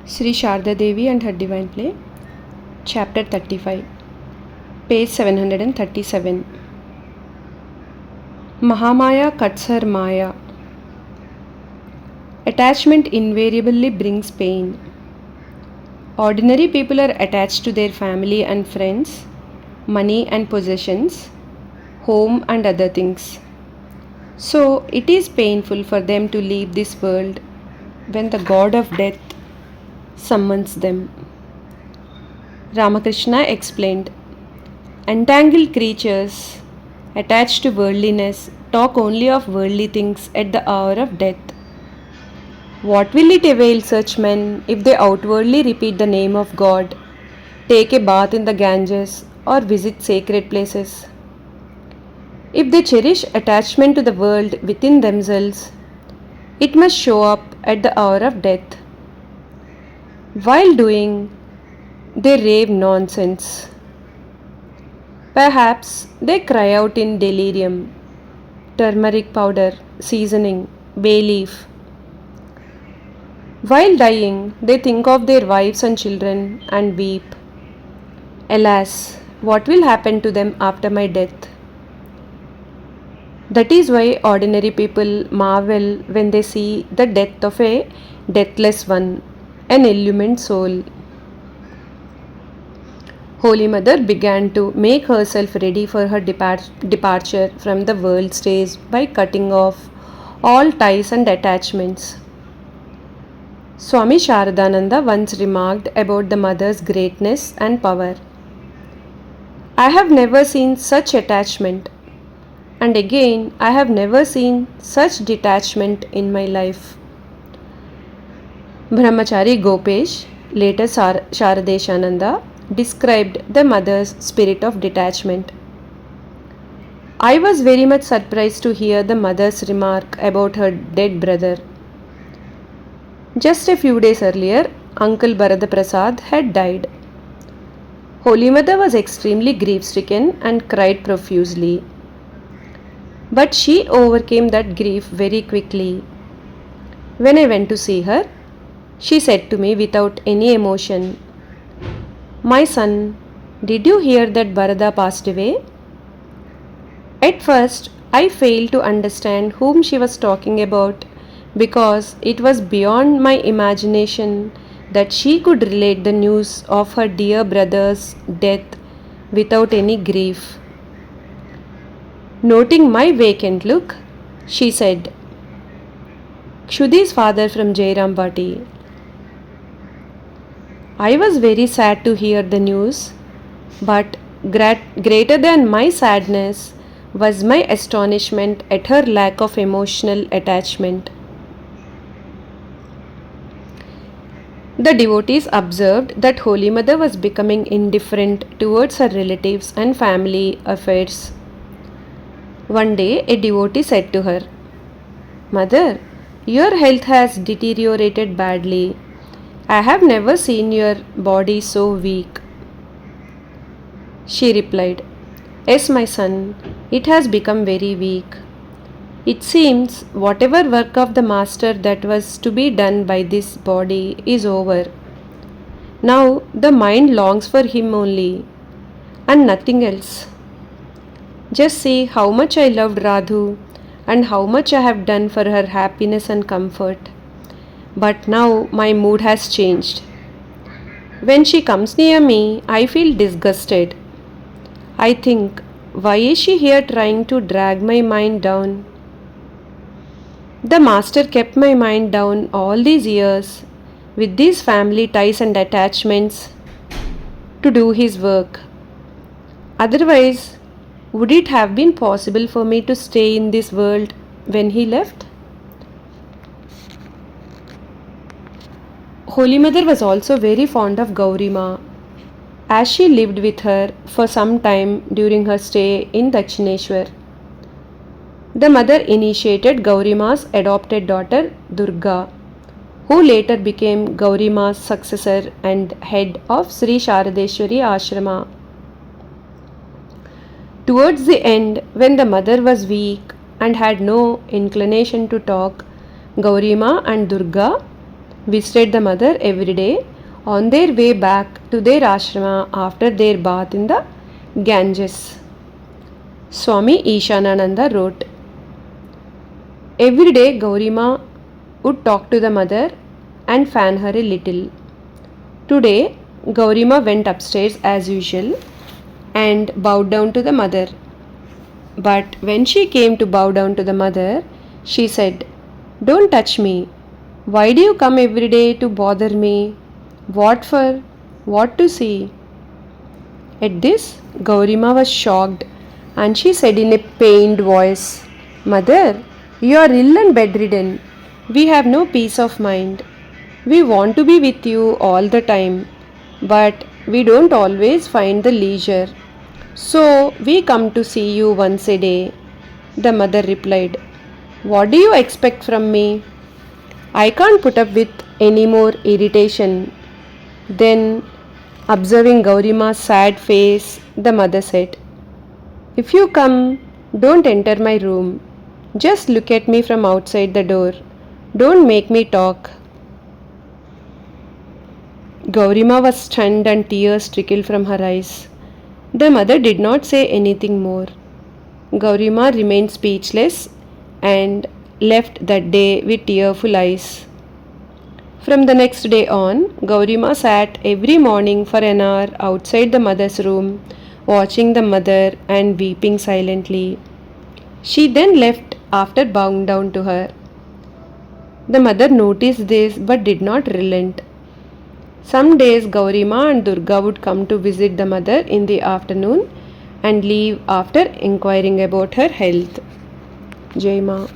Sri Sharda Devi and her Divine Play, Chapter 35, page 737. Mahamaya cuts her Maya. Attachment invariably brings pain. Ordinary people are attached to their family and friends, money and possessions, home and other things. So it is painful for them to leave this world when the god of death summons them. Ramakrishna explained, entangled creatures attached to worldliness talk only of worldly things at the hour of death. What will it avail such men if they outwardly repeat the name of God, take a bath in the Ganges, or visit sacred places? If they cherish attachment to the world within themselves, it must show up at the hour of death. While doing, they rave nonsense. Perhaps they cry out in delirium, turmeric powder, seasoning, bay leaf. While dying, they think of their wives and children and weep. Alas, what will happen to them after my death? That is why ordinary people marvel when they see the death of a deathless one, an illumined soul. Holy Mother began to make herself ready for her departure from the world stage by cutting off all ties and attachments. Swami Sharadananda once remarked about the mother's greatness and power. I have never seen such attachment, and again I have never seen such detachment in my life. Brahmachari Gopesh, later Sharadeshananda, described the mother's spirit of detachment. I was very much surprised to hear the mother's remark about her dead brother. Just a few days earlier, Uncle Bharata Prasad had died. Holy Mother was extremely grief-stricken and cried profusely. But she overcame that grief very quickly. When I went to see her, she said to me without any emotion, "My son, did you hear that Bharata passed away?" At first, I failed to understand whom she was talking about because it was beyond my imagination that she could relate the news of her dear brother's death without any grief. Noting my vacant look, she said, "Kshudi's father from Jairambati." I was very sad to hear the news, but greater than my sadness was my astonishment at her lack of emotional attachment. The devotees observed that Holy Mother was becoming indifferent towards her relatives and family affairs. One day, a devotee said to her, "Mother, your health has deteriorated badly. I have never seen your body so weak." She replied, "Yes, my son, it has become very weak. It seems whatever work of the Master that was to be done by this body is over. Now the mind longs for Him only, and nothing else. Just see how much I loved Radhu and how much I have done for her happiness and comfort. But now my mood has changed. When she comes near me, I feel disgusted. I think, why is she here trying to drag my mind down? The Master kept my mind down all these years with these family ties and attachments to do His work. Otherwise, would it have been possible for me to stay in this world when He left?" Holy Mother was also very fond of Gaurima, as she lived with her for some time during her stay in Dakshineshwar. The mother initiated Gaurima's adopted daughter Durga, who later became Gaurima's successor and head of Sri Sharadeshwari Ashrama. Towards the end, when the mother was weak and had no inclination to talk, Gaurima and Durga visited the mother every day on their way back to their ashrama after their bath in the Ganges. Swami Ishanananda wrote, every day Gaurima would talk to the mother and fan her a little. Today, Gaurima went upstairs as usual and bowed down to the mother. But when she came to bow down to the mother, she said, don't touch me. Why do you come every day to bother me? What for? What to see? At this, Gaurima was shocked and she said in a pained voice, Mother, you are ill and bedridden. We have no peace of mind. We want to be with you all the time, but we don't always find the leisure. So we come to see you once a day. The mother replied, what do you expect from me? I can't put up with any more irritation. Then, observing Gaurima's sad face, the mother said, if you come, don't enter my room. Just look at me from outside the door. Don't make me talk. Gaurima was stunned and tears trickled from her eyes. The mother did not say anything more. Gaurima remained speechless and left that day with tearful eyes. From the next day on, Gaurima sat every morning for an hour outside the mother's room, watching the mother and weeping silently. She then left after bowing down to her. The mother noticed this but did not relent. Some days Gaurima and Durga would come to visit the mother in the afternoon and leave after inquiring about her health. Jai Ma.